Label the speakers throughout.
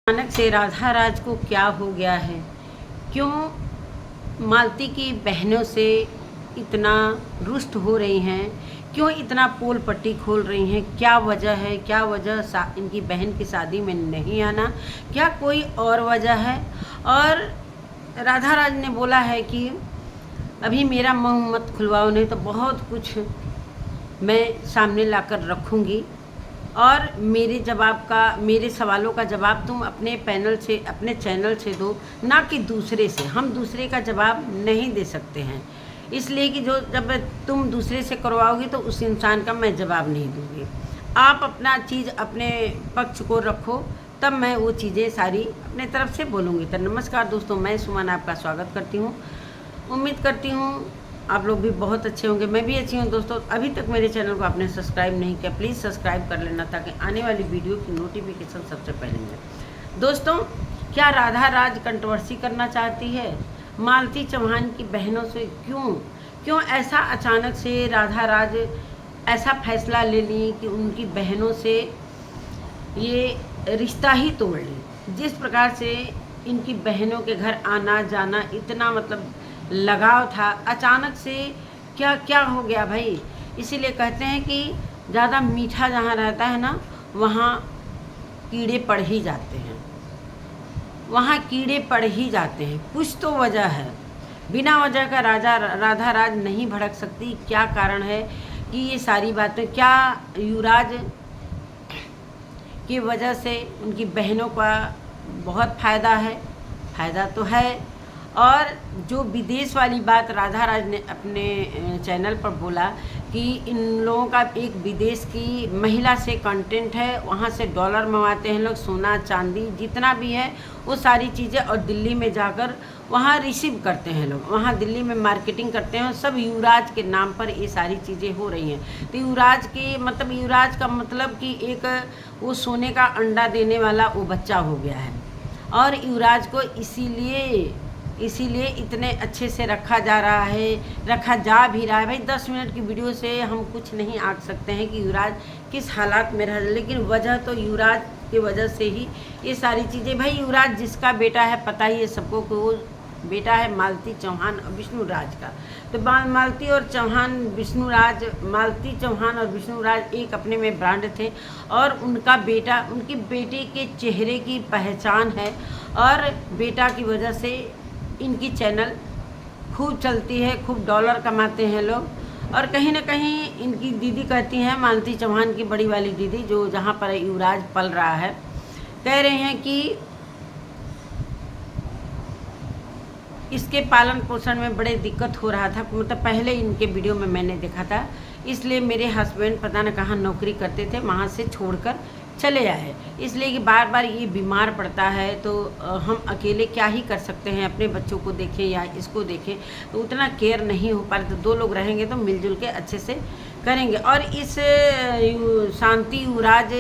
Speaker 1: अचानक से राधा राज को क्या हो गया है? क्यों मालती की बहनों से इतना रुष्ट हो रही हैं? क्यों इतना पोल पट्टी खोल रही हैं? क्या वजह है? क्या वजह इनकी बहन की शादी में नहीं आना? क्या कोई और वजह है? और राधा राज ने बोला है कि अभी मेरा मुंह मत खुलवाओ, नहीं तो बहुत कुछ मैं सामने लाकर रखूँगी और मेरे सवालों का जवाब तुम अपने चैनल से दो, ना कि दूसरे से। हम दूसरे का जवाब नहीं दे सकते हैं, इसलिए कि जब तुम दूसरे से करवाओगी तो उस इंसान का मैं जवाब नहीं दूँगी। आप अपना चीज़ अपने पक्ष को रखो, तब मैं वो चीज़ें सारी अपने तरफ से बोलूँगी। तो नमस्कार दोस्तों, मैं सुमन आपका स्वागत करती हूँ। उम्मीद करती हूँ आप लोग भी बहुत अच्छे होंगे, मैं भी अच्छी हूँ। दोस्तों, अभी तक मेरे चैनल को आपने सब्सक्राइब नहीं किया, प्लीज़ सब्सक्राइब कर लेना ताकि आने वाली वीडियो की नोटिफिकेशन सबसे पहले मिले। दोस्तों, क्या राधा राज कंट्रोवर्सी करना चाहती है? मालती चौहान की बहनों से क्यों ऐसा अचानक से राधा राज ऐसा फैसला ले ली कि उनकी बहनों से ये रिश्ता ही तोड़ ली? जिस प्रकार से इनकी बहनों के घर आना जाना इतना लगाव था, अचानक से क्या क्या हो गया भाई? इसीलिए कहते हैं कि ज़्यादा मीठा जहाँ रहता है ना, वहाँ कीड़े पड़ ही जाते हैं। वहाँ कीड़े पड़ ही जाते हैं। कुछ तो वजह है, बिना वजह का राधा राज नहीं भड़क सकती। क्या कारण है कि ये सारी बातें, क्या युवराज की वजह से उनकी बहनों का बहुत फ़ायदा है? फ़ायदा तो है। और जो विदेश वाली बात राधा राज ने अपने चैनल पर बोला कि इन लोगों का एक विदेश की महिला से कंटेंट है, वहाँ से डॉलर मंगवाते हैं लोग, सोना चांदी जितना भी है वो सारी चीज़ें, और दिल्ली में जाकर वहाँ रिसीव करते हैं लोग, वहाँ दिल्ली में मार्केटिंग करते हैं। सब युवराज के नाम पर ये सारी चीज़ें हो रही हैं। तो युवराज का मतलब कि एक वो सोने का अंडा देने वाला वो बच्चा हो गया है, और युवराज को इसीलिए इतने अच्छे से रखा जा रहा है, रखा जा भी रहा है। भाई 10 मिनट की वीडियो से हम कुछ नहीं आंक सकते हैं कि युवराज किस हालात में रह, लेकिन वजह तो युवराज की वजह से ही ये सारी चीज़ें। भाई युवराज जिसका बेटा है, पता ही है सबको कि वो बेटा है मालती चौहान और विष्णुराज का। तो मालती चौहान और विष्णुराज एक अपने में ब्रांड थे, और उनका बेटा, उनके बेटे के चेहरे की पहचान है, और बेटा की वजह से इनकी चैनल खूब चलती है, खूब डॉलर कमाते हैं लोग। और कहीं ना कहीं इनकी दीदी कहती हैं, मालती चौहान की बड़ी वाली दीदी, जो जहाँ पर युवराज पल रहा है, कह रहे हैं कि इसके पालन पोषण में बड़े दिक्कत हो रहा था। पहले इनके वीडियो में मैंने देखा था, इसलिए मेरे हस्बैंड पता न कहाँ नौकरी करते थे, वहाँ से छोड़कर चले आए, इसलिए कि बार बार ये बीमार पड़ता है। तो हम अकेले क्या ही कर सकते हैं, अपने बच्चों को देखें या इसको देखें, तो उतना केयर नहीं हो पा रहा। तो 2 लोग रहेंगे तो मिलजुल के अच्छे से करेंगे। और इस शांति युवराज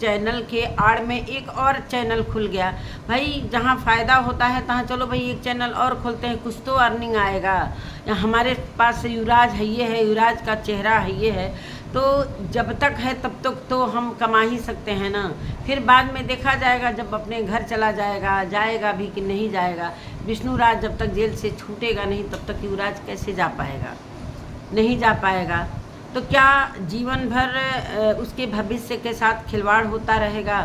Speaker 1: चैनल के आड़ में एक और चैनल खुल गया। भाई जहाँ फ़ायदा होता है तहाँ चलो भाई एक चैनल और खोलते हैं, कुछ तो अर्निंग आएगा। हमारे पास युवराज है, ये है युवराज का चेहरा है, ये है, तो जब तक है तब तक तो हम कमा ही सकते हैं ना। फिर बाद में देखा जाएगा, जब अपने घर चला जाएगा भी कि नहीं जाएगा। विष्णुराज जब तक जेल से छूटेगा नहीं, तब तक युवराज कैसे जा पाएगा? नहीं जा पाएगा। तो क्या जीवन भर उसके भविष्य के साथ खिलवाड़ होता रहेगा?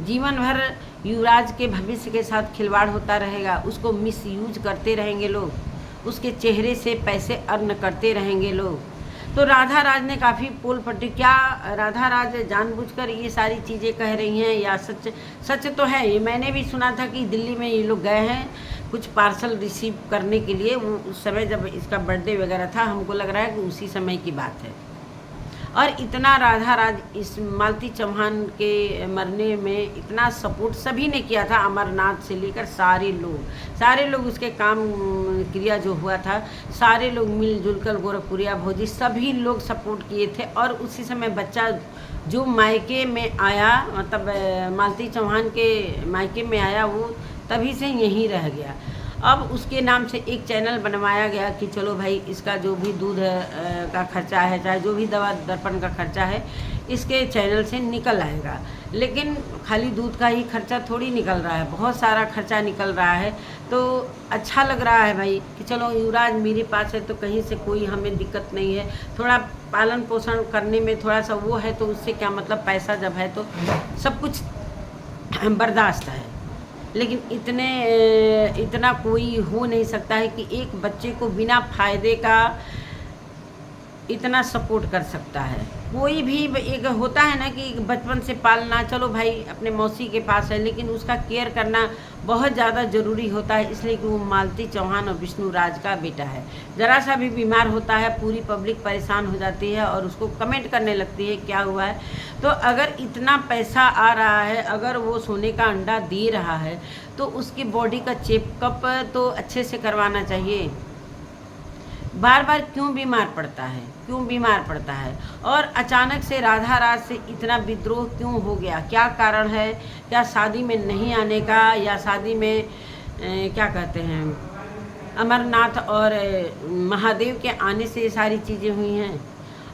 Speaker 1: जीवन भर युवराज के भविष्य के साथ खिलवाड़ होता रहेगा, उसको मिसयूज करते रहेंगे लोग, उसके चेहरे से पैसे अर्न करते रहेंगे लोग। तो राधा राज ने काफ़ी पोल पट्टी। क्या राधा राज जानबूझकर ये सारी चीज़ें कह रही हैं, या सच तो है? ये मैंने भी सुना था कि दिल्ली में ये लोग गए हैं कुछ पार्सल रिसीव करने के लिए, वो उस समय जब इसका बर्थडे वगैरह था, हमको लग रहा है कि उसी समय की बात है। और इतना राधा राज इस मालती चौहान के मरने में इतना सपोर्ट सभी ने किया था, अमरनाथ से लेकर सारे लोग उसके काम क्रिया जो हुआ था, सारे लोग मिलजुल कर, गोरखपुरिया भौजी सभी लोग सपोर्ट किए थे। और उसी समय बच्चा जो मायके में आया, मालती चौहान के मायके में आया, वो तभी से यहीं रह गया। अब उसके नाम से एक चैनल बनवाया गया कि चलो भाई इसका जो भी दूध का खर्चा है, चाहे जो भी दवा दर्पण का खर्चा है, इसके चैनल से निकल आएगा। लेकिन खाली दूध का ही खर्चा थोड़ी निकल रहा है, बहुत सारा खर्चा निकल रहा है। तो अच्छा लग रहा है भाई कि चलो युवराज मेरे पास है तो कहीं से कोई हमें दिक्कत नहीं है। थोड़ा पालन पोषण करने में थोड़ा सा वो है तो उससे क्या मतलब, पैसा जब है तो सब कुछ बर्दाश्त है। लेकिन इतना कोई हो नहीं सकता है कि एक बच्चे को बिना फ़ायदे का इतना सपोर्ट कर सकता है। कोई भी एक होता है ना कि बचपन से पालना, चलो भाई अपने मौसी के पास है, लेकिन उसका केयर करना बहुत ज़्यादा ज़रूरी होता है। इसलिए कि वो मालती चौहान और विष्णु राज का बेटा है। ज़रा सा भी बीमार होता है पूरी पब्लिक परेशान हो जाती है और उसको कमेंट करने लगती है क्या हुआ है। तो अगर इतना पैसा आ रहा है, अगर वो सोने का अंडा दे रहा है तो उसकी बॉडी का चेकअप तो अच्छे से करवाना चाहिए। बार बार क्यों बीमार पड़ता है, क्यों बीमार पड़ता है? और अचानक से राधा राज से इतना विद्रोह क्यों हो गया, क्या कारण है? क्या शादी में नहीं आने का, या शादी में क्या कहते हैं अमरनाथ और महादेव के आने से ये सारी चीज़ें हुई हैं?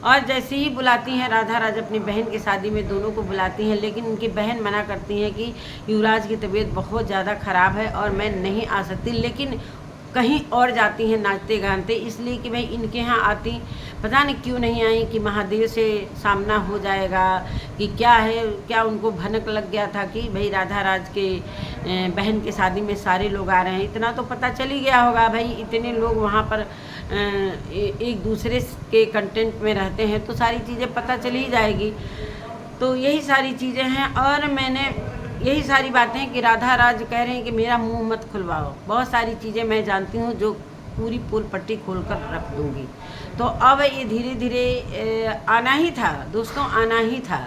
Speaker 1: और जैसे ही बुलाती हैं राधा राज अपनी बहन की शादी में, दोनों को बुलाती हैं, लेकिन उनकी बहन मना करती हैं कि युवराज की तबीयत बहुत ज़्यादा ख़राब है और मैं नहीं आ सकती। लेकिन कहीं और जाती हैं नाचते गाते, इसलिए कि भाई इनके यहाँ आती, पता नहीं क्यों नहीं आई कि महादेव से सामना हो जाएगा कि क्या है, क्या उनको भनक लग गया था कि भाई राधा राज के बहन के शादी में सारे लोग आ रहे हैं। इतना तो पता चल ही गया होगा भाई, इतने लोग वहाँ पर एक दूसरे के कंटेंट में रहते हैं तो सारी चीज़ें पता चल ही जाएगी। तो यही सारी चीज़ें हैं। और मैंने यही सारी बातें कि राधा राज कह रहे हैं कि मेरा मुंह मत खुलवाओ। बहुत सारी चीज़ें मैं जानती हूँ जो पूरी पोल पट्टी खोल कर रख दूँगी। तो अब ये धीरे धीरे आना ही था दोस्तों, आना ही था।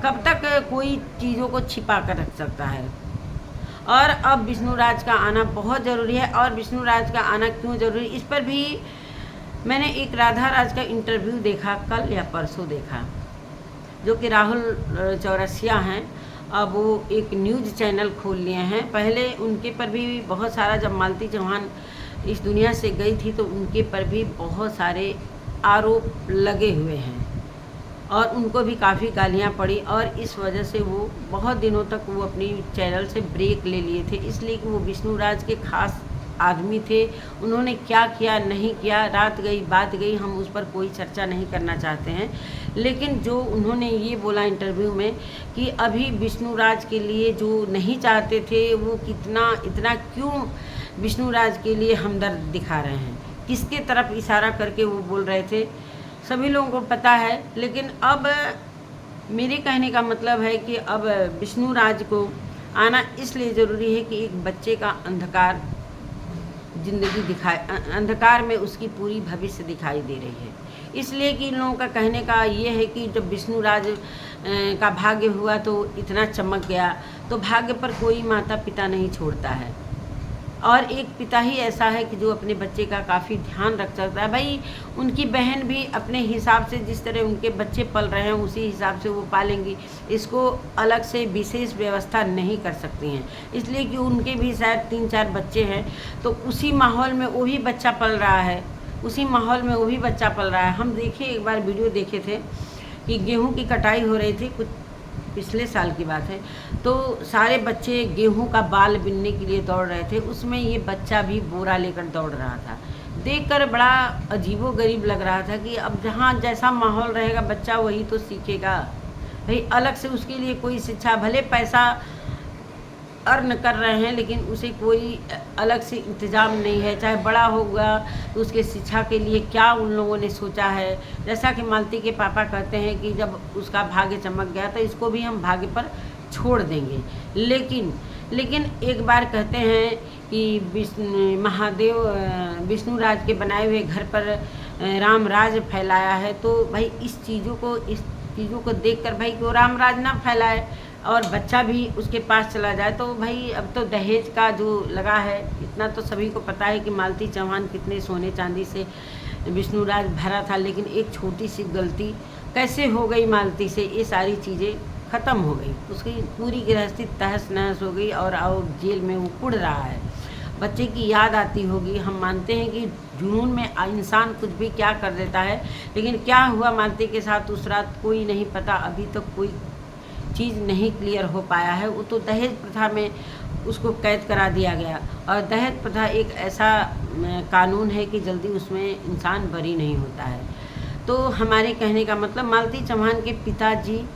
Speaker 1: कब तक कोई चीज़ों को छिपा कर रख सकता है? और अब विष्णु राज का आना बहुत ज़रूरी है। और विष्णु राज का आना क्यों ज़रूरी, इस पर भी मैंने एक राधा राज का इंटरव्यू देखा, कल या परसों देखा, जो कि राहुल चौरसिया हैं। अब वो एक न्यूज़ चैनल खोल लिए हैं। पहले उनके पर भी बहुत सारा, जब मालती चौहान इस दुनिया से गई थी तो उनके पर भी बहुत सारे आरोप लगे हुए हैं और उनको भी काफ़ी गालियाँ पड़ी। और इस वजह से वो बहुत दिनों तक वो अपनी चैनल से ब्रेक ले लिए थे, इसलिए कि वो विष्णु राज के खास आदमी थे। उन्होंने क्या किया नहीं किया, रात गई बात गई, हम उस पर कोई चर्चा नहीं करना चाहते हैं। लेकिन जो उन्होंने ये बोला इंटरव्यू में कि अभी विष्णु राज के लिए जो नहीं चाहते थे वो इतना क्यों विष्णु राज के लिए हमदर्द दिखा रहे हैं, किसके तरफ इशारा करके वो बोल रहे थे, सभी लोगों को पता है। लेकिन अब मेरे कहने का मतलब है कि अब विष्णु राज को आना इसलिए ज़रूरी है कि एक बच्चे का अंधकार ज़िंदगी अंधकार में उसकी पूरी भविष्य दिखाई दे रही है। इसलिए कि इन लोगों का कहने का ये है कि जब विष्णु राज का भाग्य हुआ तो इतना चमक गया, तो भाग्य पर कोई माता पिता नहीं छोड़ता है। और एक पिता ही ऐसा है कि जो अपने बच्चे का काफ़ी ध्यान रख सकता है। भाई उनकी बहन भी अपने हिसाब से, जिस तरह उनके बच्चे पल रहे हैं उसी हिसाब से वो पालेंगी, इसको अलग से विशेष व्यवस्था नहीं कर सकती हैं। इसलिए कि उनके भी शायद 3-4 बच्चे हैं, तो उसी माहौल में वो भी बच्चा पल रहा है, उसी माहौल में वो भी बच्चा पल रहा है। हम देखे, एक बार वीडियो देखे थे कि गेहूँ की कटाई हो रही थी, कुछ पिछले साल की बात है, तो सारे बच्चे गेहूं का बाल बिनने के लिए दौड़ रहे थे, उसमें ये बच्चा भी बोरा लेकर दौड़ रहा था। देखकर बड़ा अजीबोगरीब लग रहा था कि अब जहाँ जैसा माहौल रहेगा बच्चा वही तो सीखेगा। भाई अलग से उसके लिए कोई शिक्षा, भले पैसा अर्न कर रहे हैं लेकिन उसे कोई अलग से इंतज़ाम नहीं है। चाहे बड़ा होगा तो उसके शिक्षा के लिए क्या उन लोगों ने सोचा है। जैसा कि मालती के पापा कहते हैं कि जब उसका भाग्य चमक गया तो इसको भी हम भाग्य पर छोड़ देंगे। लेकिन एक बार कहते हैं कि महादेव विष्णु राज के बनाए हुए घर पर राम राज फैलाया है। तो भाई इस चीज़ों को देखकर भाई को राम राज ना फैलाए और बच्चा भी उसके पास चला जाए। तो भाई अब तो दहेज का जो लगा है, इतना तो सभी को पता है कि मालती चौहान कितने सोने चांदी से विष्णु राज भरा था। लेकिन एक छोटी सी गलती कैसे हो गई मालती से, ये सारी चीज़ें ख़त्म हो गई, उसकी पूरी गृहस्थी तहस नहस हो गई और जेल में वो कुड़ रहा है। बच्चे की याद आती होगी। हम मानते हैं कि जुनून में इंसान कुछ भी क्या कर देता है, लेकिन क्या हुआ मालती के साथ उस रात कोई नहीं पता, अभी तक कोई चीज़ नहीं क्लियर हो पाया है। वो तो दहेज प्रथा में उसको कैद करा दिया गया, और दहेज प्रथा एक ऐसा कानून है कि जल्दी उसमें इंसान बरी नहीं होता है। तो हमारे कहने का मतलब मालती चौहान के पिताजी,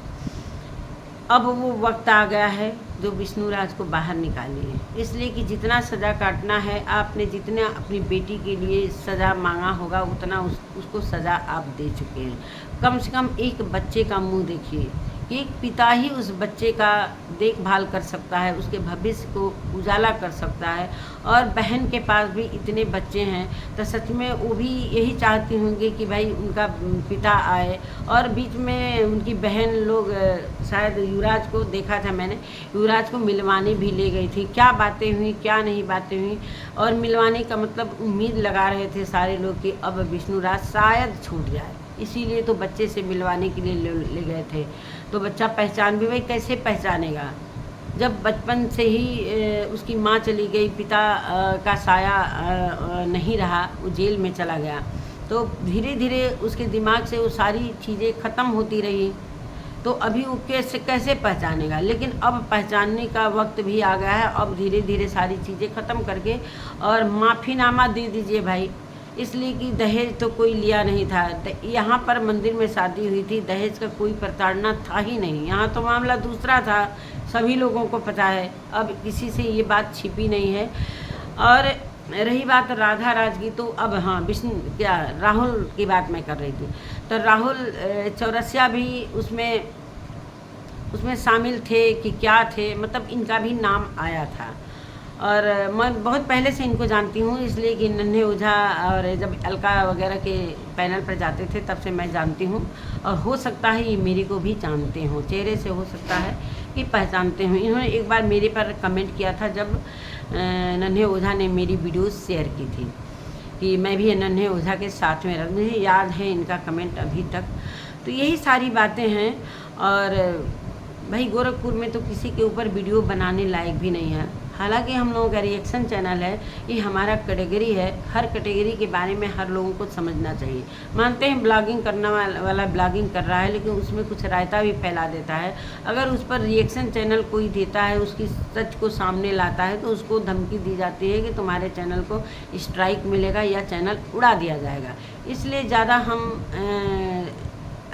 Speaker 1: अब वो वक्त आ गया है जो विष्णुराज को बाहर निकालिए, इसलिए कि जितना सज़ा काटना है, आपने जितना अपनी बेटी के लिए सज़ा मांगा होगा उतना उसको सज़ा आप दे चुके हैं। कम से कम एक बच्चे का मुंह देखिए, एक पिता ही उस बच्चे का देखभाल कर सकता है, उसके भविष्य को उजाला कर सकता है। और बहन के पास भी इतने बच्चे हैं, तो सच में वो भी यही चाहती होंगी कि भाई उनका पिता आए। और बीच में उनकी बहन लोग शायद युवराज को देखा था मैंने, युवराज को मिलवाने भी ले गई थी। क्या बातें हुई, क्या नहीं बातें हुई, और मिलवाने का मतलब उम्मीद लगा रहे थे सारे लोग कि अब विष्णुराज शायद छूट जाए, इसीलिए तो बच्चे से मिलवाने के लिए ले गए थे। तो बच्चा पहचान भी, भाई कैसे पहचानेगा जब बचपन से ही उसकी माँ चली गई, पिता का साया नहीं रहा, वो जेल में चला गया, तो धीरे धीरे उसके दिमाग से वो सारी चीज़ें ख़त्म होती रही। तो अभी वो कैसे पहचानेगा, लेकिन अब पहचानने का वक्त भी आ गया है। अब धीरे धीरे सारी चीज़ें ख़त्म करके और माफ़ीनामा दे दीजिए भाई, इसलिए कि दहेज तो कोई लिया नहीं था। यहाँ पर मंदिर में शादी हुई थी, दहेज का कोई प्रताड़ना था ही नहीं, यहाँ तो मामला दूसरा था, सभी लोगों को पता है। अब किसी से ये बात छिपी नहीं है। और रही बात राधा राज की, तो अब हाँ राहुल की बात मैं कर रही थी, तो राहुल चौरसिया भी उसमें शामिल थे कि क्या थे, मतलब इनका भी नाम आया था। और मैं बहुत पहले से इनको जानती हूँ, इसलिए कि नन्हे ओझा और जब अलका वगैरह के पैनल पर जाते थे तब से मैं जानती हूँ। और हो सकता है ये मेरे को भी जानते हों, चेहरे से हो सकता है कि पहचानते हों। इन्होंने एक बार मेरे पर कमेंट किया था जब नन्हे ओझा ने मेरी वीडियोस शेयर की थी कि मैं भी नन्हे ओझा के साथ में रह, मुझे याद है इनका कमेंट अभी तक। तो यही सारी बातें हैं। और भाई गोरखपुर में तो किसी के ऊपर वीडियो बनाने लायक भी नहीं है। हालांकि हम लोगों का रिएक्शन चैनल है, ये हमारा कैटेगरी है, हर कैटेगरी के बारे में हर लोगों को समझना चाहिए। मानते हैं ब्लॉगिंग करने वाला ब्लॉगिंग कर रहा है, लेकिन उसमें कुछ रायता भी फैला देता है। अगर उस पर रिएक्शन चैनल कोई देता है, उसकी सच को सामने लाता है, तो उसको धमकी दी जाती है कि तुम्हारे चैनल को स्ट्राइक मिलेगा या चैनल उड़ा दिया जाएगा। इसलिए ज़्यादा हम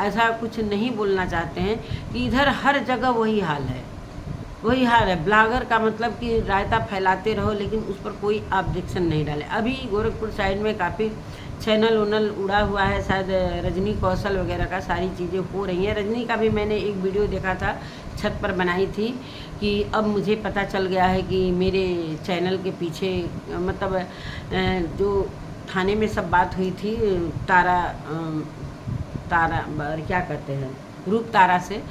Speaker 1: ऐसा कुछ नहीं बोलना चाहते हैं कि इधर हर जगह वही हाल है, वही हाल है। ब्लॉगर का मतलब कि रायता फैलाते रहो, लेकिन उस पर कोई ऑब्जेक्शन नहीं डाले। अभी गोरखपुर साइड में काफ़ी चैनल उनल उड़ा हुआ है, शायद रजनी कौशल वगैरह का सारी चीज़ें हो रही हैं। रजनी का भी मैंने एक वीडियो देखा था, छत पर बनाई थी कि अब मुझे पता चल गया है कि मेरे चैनल के पीछे मतलब जो थाने में सब बात हुई थी तारा क्या कहते हैं, रूप तारा से,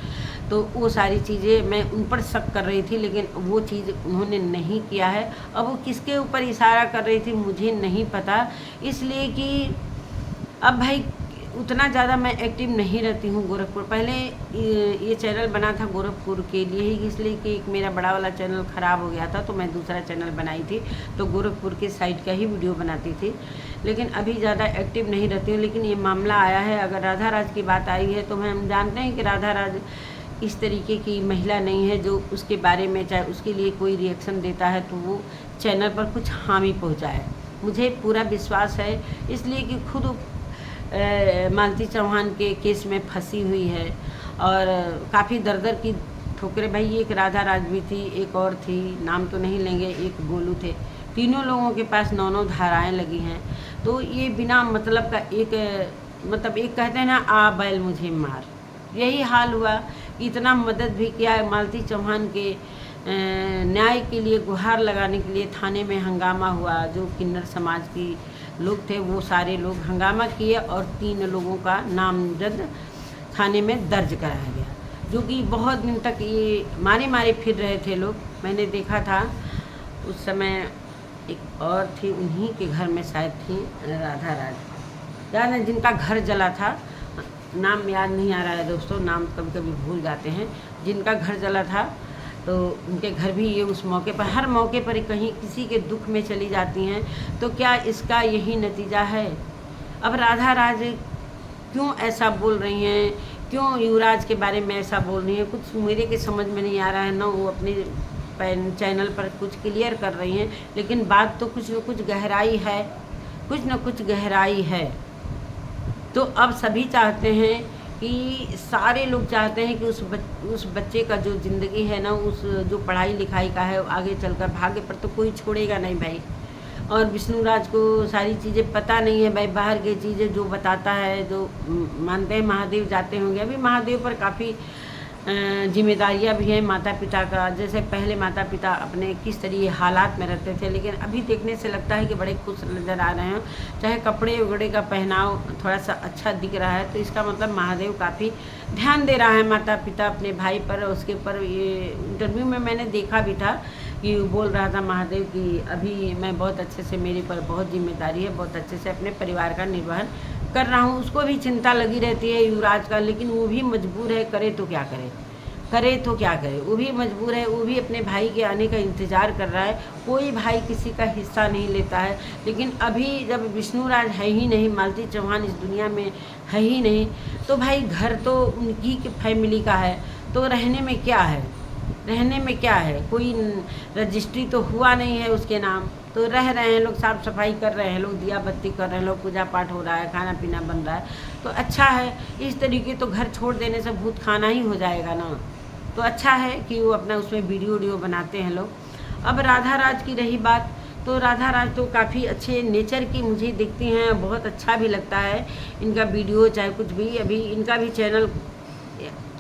Speaker 1: तो वो सारी चीज़ें मैं उन पर शक कर रही थी, लेकिन वो चीज़ उन्होंने नहीं किया है। अब वो किसके ऊपर इशारा कर रही थी मुझे नहीं पता, इसलिए कि अब भाई उतना ज़्यादा मैं एक्टिव नहीं रहती हूँ गोरखपुर। पहले ये चैनल बना था गोरखपुर के लिए ही, इसलिए कि एक मेरा बड़ा वाला चैनल ख़राब हो गया था, तो मैं दूसरा चैनल बनाई थी, तो गोरखपुर के साइड का ही वीडियो बनाती थी। लेकिन अभी ज़्यादा एक्टिव नहीं रहती हूँ। लेकिन ये मामला आया है, अगर राधा राज की बात आई है, तो हम जानते हैं कि राधा राज इस तरीके की महिला नहीं है जो उसके बारे में चाहे उसके लिए कोई रिएक्शन देता है तो वो चैनल पर कुछ हानि पहुँचाए। मुझे पूरा विश्वास है, इसलिए कि खुद मालती चौहान के केस में फंसी हुई है और काफ़ी दर की ठोकरें। भाई एक राधा राज भी थी, एक और थी, नाम तो नहीं लेंगे, एक गोलू थे, तीनों लोगों के पास 9 धाराएं लगी हैं। तो ये बिना मतलब का एक कहते हैं ना, आ बैल मुझे मार, यही हाल हुआ। इतना मदद भी किया, मालती चौहान के न्याय के लिए गुहार लगाने के लिए थाने में हंगामा हुआ। जो किन्नर समाज की लोग थे वो सारे लोग हंगामा किए और 3 लोगों का नामजद थाने में दर्ज कराया गया, जो कि बहुत दिन तक ये मारे फिर रहे थे लोग। मैंने देखा था उस समय एक और थी, उन्हीं के घर में शायद थी राधा राज, याद है, जिनका घर जला था, नाम याद नहीं आ रहा है दोस्तों, नाम कभी कभी भूल जाते हैं, जिनका घर जला था तो उनके घर भी ये उस मौके पर, हर मौके पर कहीं किसी के दुख में चली जाती हैं। तो क्या इसका यही नतीजा है? अब राधा राज क्यों ऐसा बोल रही हैं, क्यों युवराज के बारे में ऐसा बोल रही हैं, कुछ मेरे के समझ में नहीं आ रहा है। ना वो अपने चैनल पर कुछ क्लियर कर रही हैं, लेकिन बात तो कुछ न कुछ गहराई है, कुछ न कुछ गहराई है। तो अब सभी चाहते हैं कि, सारे लोग चाहते हैं कि उस बच्चे का जो ज़िंदगी है ना, उस जो पढ़ाई लिखाई का है, आगे चलकर भाग्य पर तो कोई छोड़ेगा नहीं भाई। और विष्णुराज को सारी चीज़ें पता नहीं है भाई, बाहर की चीज़ें जो बताता है, जो मानते हैं महादेव जाते होंगे। अभी महादेव पर काफ़ी जिम्मेदारियां भी हैं माता पिता का। जैसे पहले माता पिता अपने किस तरीके हालात में रहते थे, लेकिन अभी देखने से लगता है कि बड़े खुश नज़र आ रहे हैं। चाहे कपड़े वगड़े का पहनाव थोड़ा सा अच्छा दिख रहा है, तो इसका मतलब महादेव काफ़ी ध्यान दे रहा है माता पिता अपने भाई पर। उसके ऊपर ये इंटरव्यू में मैंने देखा भी था कि बोल रहा था महादेव कि अभी मैं बहुत अच्छे से, मेरे पर बहुत जिम्मेदारी है, बहुत अच्छे से अपने परिवार का निर्वहन कर रहा हूँ। उसको भी चिंता लगी रहती है युवराज का, लेकिन वो भी मजबूर है, करे तो क्या करे, करे तो क्या करे। वो भी मजबूर है, वो भी अपने भाई के आने का इंतज़ार कर रहा है। कोई भाई किसी का हिस्सा नहीं लेता है, लेकिन अभी जब विष्णुराज है ही नहीं, मालती चौहान इस दुनिया में है ही नहीं, तो भाई घर तो उनकी फैमिली का है, तो रहने में क्या है, रहने में क्या है। कोई रजिस्ट्री तो हुआ नहीं है उसके नाम, तो रह रहे हैं लोग, साफ़ सफाई कर रहे हैं लोग, दिया बत्ती कर रहे हैं लोग, पूजा पाठ हो रहा है, खाना पीना बन रहा है, तो अच्छा है। इस तरीके तो घर छोड़ देने से भूत खाना ही हो जाएगा ना। तो अच्छा है कि वो अपना उसमें वीडियो बनाते हैं लोग। अब राधा राज की रही बात, तो राधा राज तो काफ़ी अच्छे नेचर की मुझे दिखती हैं, बहुत अच्छा भी लगता है इनका वीडियो, चाहे कुछ भी। अभी इनका भी चैनल,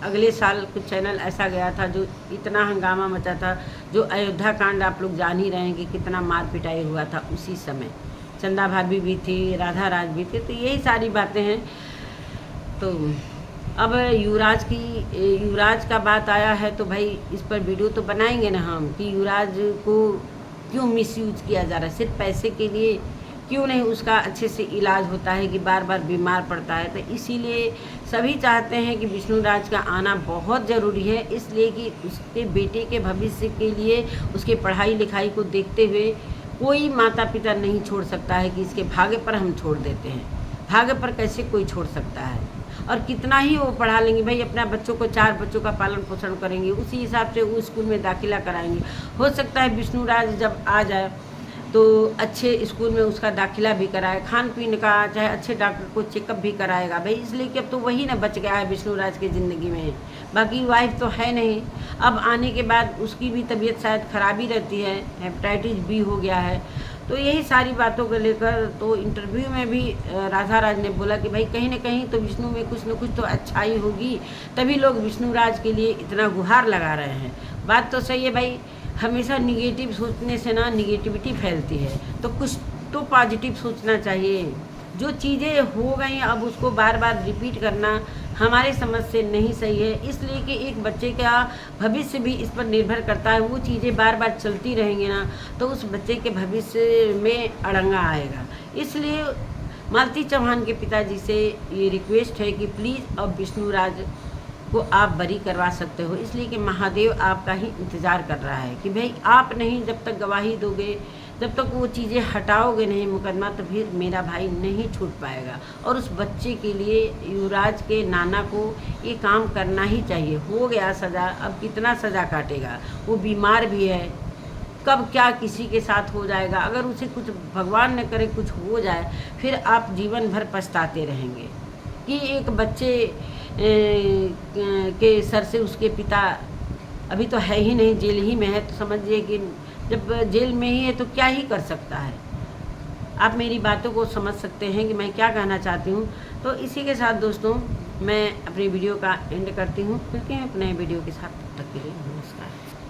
Speaker 1: अगले साल कुछ चैनल ऐसा गया था जो इतना हंगामा मचा था, जो अयोध्या कांड आप लोग जान ही रहे हैं कि कितना मार पिटाई हुआ था उसी समय। चंदा भाभी भी थी, राधा राज भी थे, तो यही सारी बातें हैं। तो अब युवराज का बात आया है, तो भाई इस पर वीडियो तो बनाएंगे ना हम, कि युवराज को क्यों मिसयूज किया जा रहा है, सिर्फ पैसे के लिए क्यों नहीं उसका अच्छे से इलाज होता है, कि बार बार बीमार पड़ता है। तो इसीलिए सभी चाहते हैं कि विष्णुराज का आना बहुत ज़रूरी है, इसलिए कि उसके बेटे के भविष्य के लिए, उसके पढ़ाई लिखाई को देखते हुए कोई माता पिता नहीं छोड़ सकता है कि इसके भाग्य पर हम छोड़ देते हैं। भाग्य पर कैसे कोई छोड़ सकता है? और कितना ही वो पढ़ा लेंगे भाई, अपना बच्चों को, 4 बच्चों का पालन पोषण करेंगे, उसी हिसाब से वो स्कूल में दाखिला कराएंगे। हो सकता है विष्णुराज जब आ जाए तो अच्छे स्कूल में उसका दाखिला भी कराए, खान पीन का, चाहे अच्छे डॉक्टर को चेकअप भी कराएगा भाई, इसलिए कि अब तो वही ना बच गया है विष्णुराज की ज़िंदगी में, बाकी वाइफ तो है नहीं। अब आने के बाद उसकी भी तबीयत शायद खराबी रहती है, हेपेटाइटिस बी हो गया है। तो यही सारी बातों को लेकर तो इंटरव्यू में भी राधा राज ने बोला कि भाई कहीं ना कहीं तो विष्णु में कुछ न कुछ तो अच्छाई होगी, तभी लोग विष्णुराज के लिए इतना गुहार लगा रहे हैं। बात तो सही है भाई, हमेशा निगेटिव सोचने से ना निगेटिविटी फैलती है, तो कुछ तो पॉजिटिव सोचना चाहिए। जो चीज़ें हो गई अब उसको बार बार रिपीट करना हमारे समझ से नहीं सही है, इसलिए कि एक बच्चे का भविष्य भी इस पर निर्भर करता है। वो चीज़ें बार बार चलती रहेंगी ना, तो उस बच्चे के भविष्य में अड़ंगा आएगा। इसलिए मालती चौहान के पिताजी से ये रिक्वेस्ट है कि प्लीज़ अब विष्णुराज को आप बरी करवा सकते हो, इसलिए कि महादेव आपका ही इंतज़ार कर रहा है कि भाई आप नहीं जब तक गवाही दोगे, जब तक वो चीज़ें हटाओगे नहीं मुकदमा, तो फिर मेरा भाई नहीं छूट पाएगा। और उस बच्चे के लिए युवराज के नाना को ये काम करना ही चाहिए। हो गया सज़ा, अब कितना सज़ा काटेगा, वो बीमार भी है, कब क्या किसी के साथ हो जाएगा। अगर उसे कुछ भगवान न करे कुछ हो जाए, फिर आप जीवन भर पछताते रहेंगे कि एक बच्चे के सर से उसके पिता अभी तो है ही नहीं, जेल ही में है, तो समझिए कि जब जेल में ही है तो क्या ही कर सकता है। आप मेरी बातों को समझ सकते हैं कि मैं क्या कहना चाहती हूँ। तो इसी के साथ दोस्तों मैं अपनी वीडियो का एंड करती हूँ, मिलते हैं अपने वीडियो के साथ, तब तक के लिए नमस्कार।